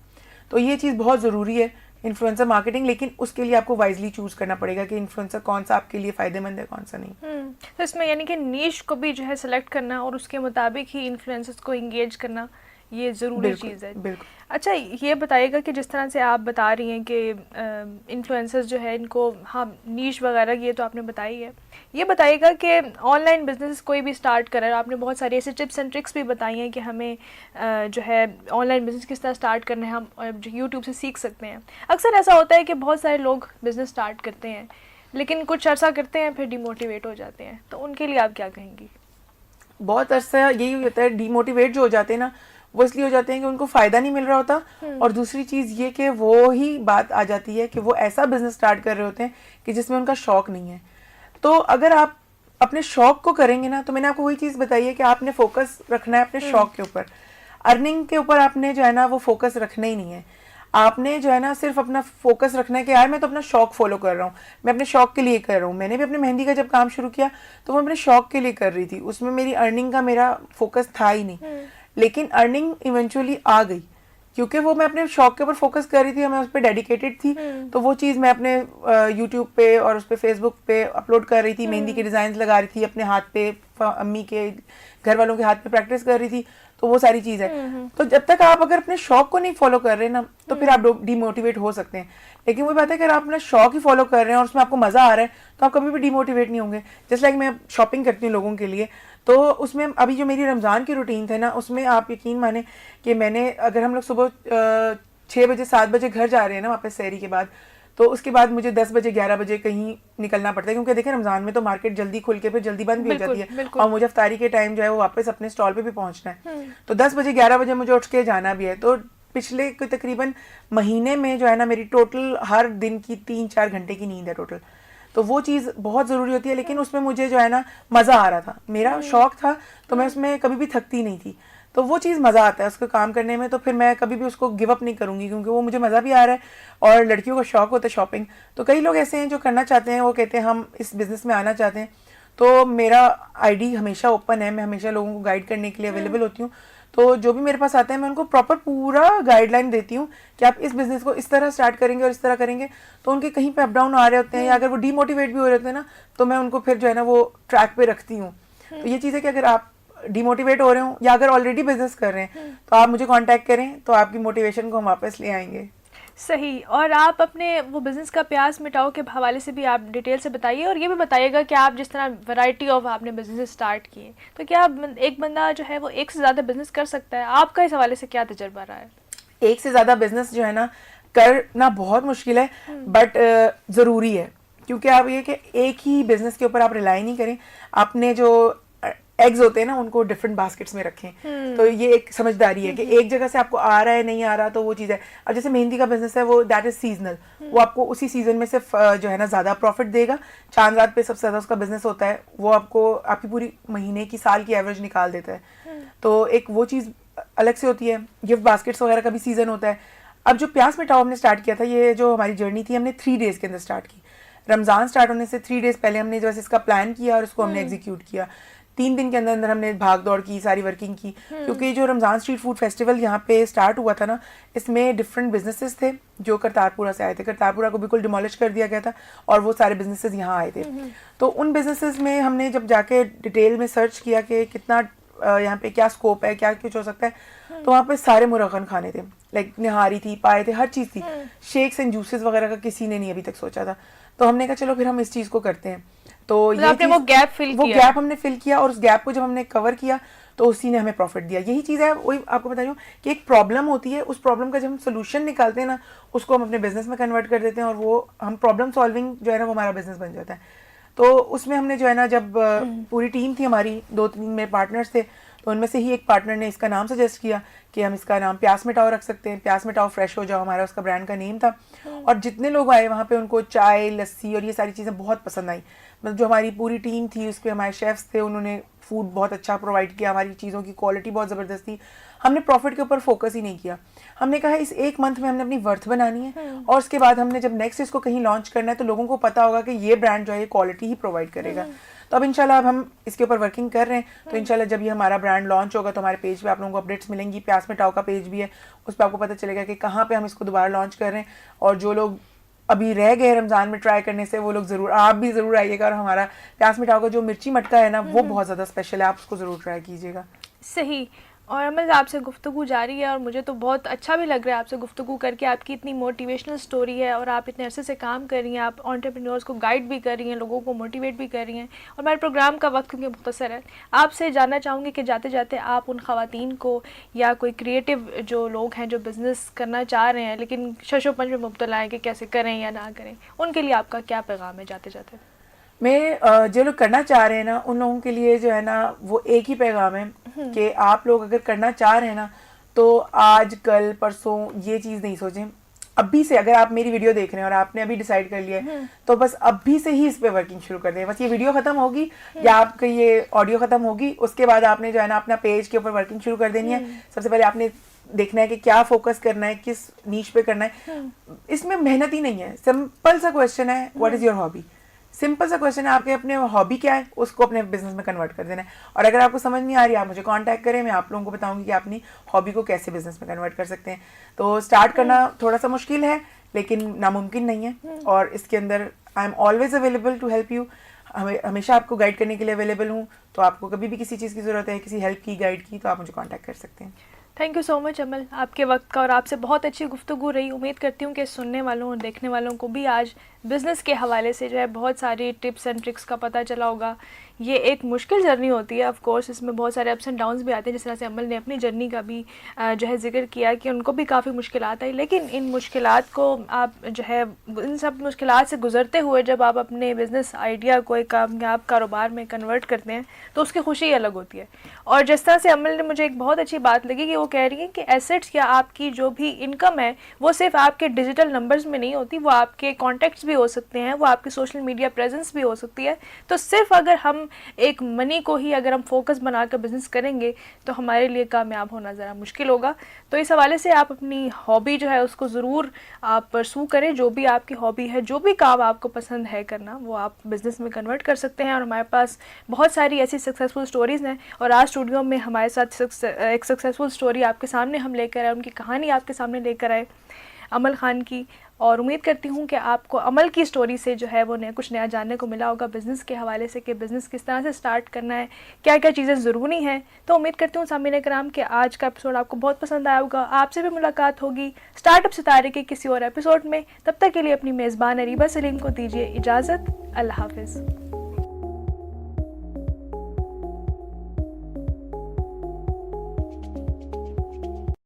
तो ये चीज़ बहुत ज़रूरी है इन्फ्लुएंसर मार्केटिंग, लेकिन उसके लिए आपको वाइजली चूज करना पड़ेगा कि इन्फ्लुएंसर कौन सा आपके लिए फ़ायदेमंद है, कौन सा नहीं। तो इसमें यानी कि नीश को भी जो है सेलेक्ट करना और उसके मुताबिक ही इन्फ्लुएंसर्स को इंगेज करना, ये ज़रूरी चीज़ है। बिल्कुल। अच्छा, ये बताइएगा कि जिस तरह से आप बता रही हैं कि इन्फ्लुएंसर्स जो है इनको, हाँ नीश वगैरह ये तो आपने बताई है, ये बताइएगा कि ऑनलाइन बिजनेस कोई भी स्टार्ट कर रहा है, आपने बहुत सारी ऐसे टिप्स एंड ट्रिक्स भी बताई हैं कि हमें जो है ऑनलाइन बिजनेस किस तरह स्टार्ट करना है, हम जो यूट्यूब से सीख सकते हैं। अक्सर ऐसा होता है कि बहुत सारे लोग बिज़नेस स्टार्ट करते हैं लेकिन कुछ अर्सा करते हैं फिर डिमोटिवेट हो जाते हैं, तो उनके लिए आप क्या कहेंगी? बहुत अर्सा यही होता है, डिमोटिवेट जो हो जाते हैं ना वो इसलिए हो जाते हैं कि उनको फ़ायदा नहीं मिल रहा होता, और दूसरी चीज़ ये कि वो ही बात आ जाती है कि वो ऐसा बिजनेस स्टार्ट कर रहे होते हैं कि जिसमें उनका शौक नहीं है। तो अगर आप अपने शौक को करेंगे ना, तो मैंने आपको वही चीज़ बताई है कि आपने फोकस रखना है अपने शौक के ऊपर। अर्निंग के ऊपर आपने जो है ना वो फोकस रखना ही नहीं है। आपने जो है ना सिर्फ अपना फोकस रखना है कि यार मैं तो अपना शौक फॉलो कर रहा हूँ, मैं अपने शौक के लिए कर रहा हूँ। मैंने भी अपने मेहंदी का जब काम शुरू किया तो मैं अपने शौक के लिए कर रही थी, उसमें मेरी अर्निंग का मेरा फोकस था ही नहीं। लेकिन अर्निंग इवेंचुअली आ गई क्योंकि वो मैं अपने शौक के ऊपर फोकस कर रही थी, मैं उस पर डेडिकेटेड थी। तो वो चीज़ मैं अपने यूट्यूब पे और उस पर फेसबुक पे अपलोड कर रही थी, मेहंदी के डिज़ाइन लगा रही थी अपने हाथ पे, अम्मी के घर वालों के हाथ पे प्रैक्टिस कर रही थी। तो वो सारी चीज़ है। तो जब तक आप अगर अपने शौक को नहीं फॉलो कर रहे ना, तो फिर आप डिमोटिवेट हो सकते हैं। लेकिन वही बात है कि अगर आप अपना शौक ही फॉलो कर रहे हैं और उसमें आपको मज़ा आ रहा है, तो आप कभी भी डिमोटिवेट नहीं होंगे। जैसे लाइक मैं शॉपिंग करती हूँ लोगों के लिए, तो उसमें अभी जो मेरी रमज़ान की रूटीन थे ना, उसमें आप यकीन माने कि मैंने, अगर हम लोग सुबह 6 बजे 7 बजे घर जा रहे हैं ना वापस सहरी के बाद, तो उसके बाद मुझे 10 बजे 11 बजे कहीं निकलना पड़ता है, क्योंकि देखें रमज़ान में तो मार्केट जल्दी खुल के फिर जल्दी बंद भी हो जाती है, और मुझे अफ्तारी के टाइम जो है वो वापस अपने स्टॉल पे भी पहुंचना है। तो 10 बजे 11 बजे मुझे उठ के जाना भी है। तो पिछले कोई तकरीबन महीने में जो है ना मेरी टोटल हर दिन की 3-4 घंटे की नींद है टोटल। तो वो चीज़ बहुत ज़रूरी होती है। लेकिन उसमें मुझे जो है ना मज़ा आ रहा था, मेरा शौक था, तो मैं उसमें कभी भी थकती नहीं थी। तो वो चीज़ मज़ा आता है उसको काम करने में, तो फिर मैं कभी भी उसको गिव अप नहीं करूँगी, क्योंकि वो मुझे मज़ा भी आ रहा है और लड़कियों का शौक होता है शॉपिंग। तो कई लोग ऐसे हैं जो करना चाहते हैं, वो कहते हैं हम इस बिज़नेस में आना चाहते हैं। तो मेरा आईडी हमेशा ओपन है, मैं हमेशा लोगों को गाइड करने के लिए अवेलेबल होती हूँ। तो जो भी मेरे पास आता है मैं उनको प्रॉपर पूरा गाइडलाइन देती हूँ कि आप इस बिज़नेस को इस तरह स्टार्ट करेंगे और इस तरह करेंगे। तो उनके कहीं पे अप डाउन आ रहे होते हैं, या अगर वो डीमोटिवेट भी हो रहे होते हैं ना, तो मैं उनको फिर जो है ना वो ट्रैक पे रखती हूँ। तो ये चीज़ है कि अगर आप डिमोटिवेट हो रहे हो या अगर ऑलरेडी बिजनेस कर रहे हैं, तो आप मुझे कांटेक्ट करें, तो आपकी मोटिवेशन को हम वापस ले आएंगे। सही। और आप अपने वो बिज़नेस का प्यास मिटाओ के हवाले से भी आप डिटेल से बताइए, और ये भी बताइएगा कि आप जिस तरह वैरायटी ऑफ आपने बिज़नेस स्टार्ट किए, तो क्या एक बंदा जो है वो एक से ज़्यादा बिज़नेस कर सकता है? आपका इस हवाले से क्या तजर्बा रहा है? एक से ज़्यादा बिजनेस जो है ना करना बहुत मुश्किल है, बट ज़रूरी है। क्योंकि आप ये कि एक ही बिजनेस के ऊपर आप रिलाई नहीं करें, आपने जो एग्स होते हैं ना उनको डिफरेंट बास्केट्स में रखें। तो ये एक समझदारी है कि एक जगह से आपको आ रहा है नहीं आ रहा, तो वो चीज़ है। अब जैसे मेहंदी का बिजनेस है, वो दैट इज सीजनल, वो आपको उसी सीजन में सिर्फ जो है ना ज़्यादा प्रॉफिट देगा। चांद रात पे सबसे ज़्यादा उसका बिजनेस होता है, वो आपको आपकी पूरी महीने की साल की एवरेज निकाल देता है। तो एक वो चीज़ अलग से होती है। गिफ्ट बास्केट्स वगैरह का भी सीजन होता है। अब जो प्यास मिटाओ हमने स्टार्ट किया था, ये जो हमारी जर्नी थी हमने 3 डेज़ के अंदर स्टार्ट की। रमज़ान स्टार्ट होने से 3 डेज़ पहले हमने जो है इसका प्लान किया और इसको हमने एग्जीक्यूट किया। 3 दिन के अंदर अंदर हमने भाग दौड़ की, सारी वर्किंग की। क्योंकि जो रमज़ान स्ट्रीट फूड फेस्टिवल यहाँ पे स्टार्ट हुआ था ना, इसमें डिफरेंट बिजनेसेस थे जो करतारपुरा से आए थे। करतारपुरा को बिल्कुल डिमोलिश कर दिया गया था और वो सारे बिजनेसेस यहाँ आए थे। तो उन बिजनेसेस में हमने जब जाके डिटेल में सर्च किया कि कितना यहाँ पे क्या स्कोप है, क्या कुछ हो सकता है, तो वहाँ पे सारे मुरगन खाने थे, लाइक निहारी थी, पाए थे, हर चीज़ थी। शेक्स एंड जूसेस वगैरह का किसी ने नहीं अभी तक सोचा था। तो हमने कहा चलो फिर हम इस चीज़ को करते हैं। तो ये आपने वो गैप हमने फिल किया, और उस गैप को जब हमने कवर किया तो उसी ने हमें प्रॉफिट दिया। यही चीज़ है, वही आपको बता रही हूँ कि एक प्रॉब्लम होती है, उस प्रॉब्लम का जब हम सोल्यूशन निकालते हैं ना, उसको हम अपने बिजनेस में कन्वर्ट कर देते हैं, और वो हम प्रॉब्लम सॉल्विंग जो है ना वो हमारा बिजनेस बन जाता है। तो उसमें हमने जो है ना, जब पूरी टीम थी हमारी, 2-3 में पार्टनर्स थे, तो उनमें से ही एक पार्टनर ने इसका नाम सजेस्ट किया कि हम इसका नाम प्यास मिटाओ रख सकते हैं। प्यास मिटाओ फ्रेश हो जाओ, हमारा उसका ब्रांड का नेम था। और जितने लोग आए वहाँ पे उनको चाय, लस्सी और ये सारी चीज़ें बहुत पसंद आई। मतलब जो हमारी पूरी टीम थी, उस पर हमारे शेफ्स थे, उन्होंने फूड बहुत अच्छा प्रोवाइड किया, हमारी चीज़ों की क्वालिटी बहुत ज़बरदस्त थी। हमने प्रॉफिट के ऊपर फोकस ही नहीं किया। हमने कहा इस एक मंथ में हमने अपनी वर्थ बनानी है, और उसके बाद हमने जब नेक्स्ट इसको कहीं लॉन्च करना है तो लोगों को पता होगा कि ये ब्रांड जो है ये क्वालिटी ही प्रोवाइड करेगा। तो अब इंशाल्लाह अब हम इसके ऊपर वर्किंग कर रहे हैं। तो इंशाल्लाह जब ये हमारा ब्रांड लॉन्च होगा तो हमारे पेज पे आप लोगों को अपडेट्स मिलेंगी। प्यास मिटाओ का पेज भी है, उस पर आपको पता चलेगा कि कहाँ पे हम इसको दोबारा लॉन्च कर रहे हैं। और जो लोग अभी रह गए रमज़ान में ट्राई करने से, वो लोग ज़रूर, आप भी ज़रूर आइएगा। और हमारा प्यास मिटाओ का जो मिर्ची मटका है ना, वो बहुत ज़्यादा स्पेशल है, आप उसको ज़रूर ट्राई कीजिएगा। सही। और अमल, आपसे गुफ्तगू जारी है और मुझे तो बहुत अच्छा भी लग रहा है आपसे गुफ्तगू करके। आपकी इतनी मोटिवेशनल स्टोरी है और आप इतने अरसे से काम कर रही हैं, आप एंटरप्रेन्योर्स को गाइड भी कर रही हैं, लोगों को मोटिवेट भी कर रही हैं। और हमारे प्रोग्राम का वक्त क्योंकि मुख्तसर है, आपसे जानना चाहूँगी कि जाते जाते आप उन ख़वातीन को या कोई क्रिएटिव जो लोग हैं जो बिज़नेस करना चाह रहे हैं लेकिन शशोपंच में मुब्तला हैं कि कैसे करें या ना करें, उनके लिए आपका क्या पैगाम है जाते जाते? मैं जो लोग करना चाह रहे हैं ना, उन लोगों के लिए जो है ना वो एक ही पैगाम है कि आप लोग अगर करना चाह रहे हैं ना, तो आज कल परसों ये चीज़ नहीं सोचें। अभी से अगर आप मेरी वीडियो देख रहे हैं और आपने अभी डिसाइड कर लिया है तो बस अभी से ही इस पे वर्किंग शुरू कर दें। बस ये वीडियो खत्म होगी या आपका ये ऑडियो खत्म होगी, उसके बाद आपने जो है ना अपना पेज के ऊपर वर्किंग शुरू कर देनी है। सबसे पहले आपने देखना है कि क्या फोकस करना है, किस नीश पे करना है। इसमें मेहनत ही नहीं है, सिंपल सा क्वेश्चन है, what is your hobby. Simple सा क्वेश्चन है, आपके अपने हॉबी क्या है उसको अपने बिजनेस में कन्वर्ट कर देना है। और अगर आपको समझ नहीं आ रही, आप मुझे कांटेक्ट करें, मैं आप लोगों को बताऊंगी कि अपनी हॉबी को कैसे बिजनेस में कन्वर्ट कर सकते हैं। तो स्टार्ट करना थोड़ा सा मुश्किल है लेकिन नामुमकिन नहीं है, और इसके अंदर I am always available to help you. हमेशा आपको गाइड करने के लिए अवेलेबल हूँ। तो आपको कभी भी किसी चीज़ की ज़रूरत है, किसी हेल्प की, गाइड की, तो आप मुझे कॉन्टैक्ट कर सकते हैं। थैंक यू सो मच अमल, आपके वक्त का और आपसे बहुत अच्छी गुफ्तगू रही। उम्मीद करती हूँ कि सुनने वालों और देखने वालों को भी आज बिज़नेस के हवाले से जो है बहुत सारी टिप्स एंड ट्रिक्स का पता चला होगा। ये एक मुश्किल जर्नी होती है, ऑफ कोर्स इसमें बहुत सारे अप्स एंड डाउन्स भी आते हैं, जिस तरह से अमल ने अपनी जर्नी का भी जो है जिक्र किया कि उनको भी काफ़ी मुश्किलात आई, लेकिन इन मुश्किलात को आप जो है इन सब मुश्किलात से गुजरते हुए जब आप अपने बिज़नेस आइडिया को एक कामयाब कारोबार में कन्वर्ट करते हैं तो उसकी खुशी अलग होती है। और जिस तरह से अमल ने मुझे एक बहुत अच्छी बात लगी कि वो कह रही है कि एसेट्स या आपकी जो भी इनकम है वो सिर्फ आपके डिजिटल नंबर्स में नहीं होती, वो आपके कॉन्टैक्ट्स भी हो सकते हैं, वो आपकी सोशल मीडिया प्रेजेंस भी हो सकती है। तो सिर्फ अगर हम एक मनी को ही अगर हम फोकस बनाकर बिजनेस करेंगे तो हमारे लिए कामयाब होना ज़रा मुश्किल होगा। तो इस हवाले से आप अपनी हॉबी जो है उसको ज़रूर आप परसू करें। जो भी आपकी हॉबी है, जो भी काम आपको पसंद है करना, वो आप बिज़नेस में कन्वर्ट कर सकते हैं। और हमारे पास बहुत सारी ऐसी सक्सेसफुल स्टोरीज़ हैं और आज स्टूडियो में हमारे साथ एक सक्सेसफुल स्टोरी आपके सामने हम लेकर आए, उनकी कहानी आपके सामने लेकर आए अमल खान की। और उम्मीद करती हूँ कि आपको अमल की स्टोरी से जो है वो कुछ नया जानने को मिला होगा बिज़नेस के हवाले से कि बिज़नेस किस तरह से स्टार्ट करना है, क्या क्या चीज़ें ज़रूरी हैं। तो उम्मीद करती हूँ सामीन कराम कि आज का एपिसोड आपको बहुत पसंद आया होगा। आपसे भी मुलाकात होगी स्टार्टअप सितारे के किसी और एपिसोड में। तब तक के लिए अपनी मेज़बान अरीबा सलीम को दीजिए इजाज़त। अल्लाह हाफिज़।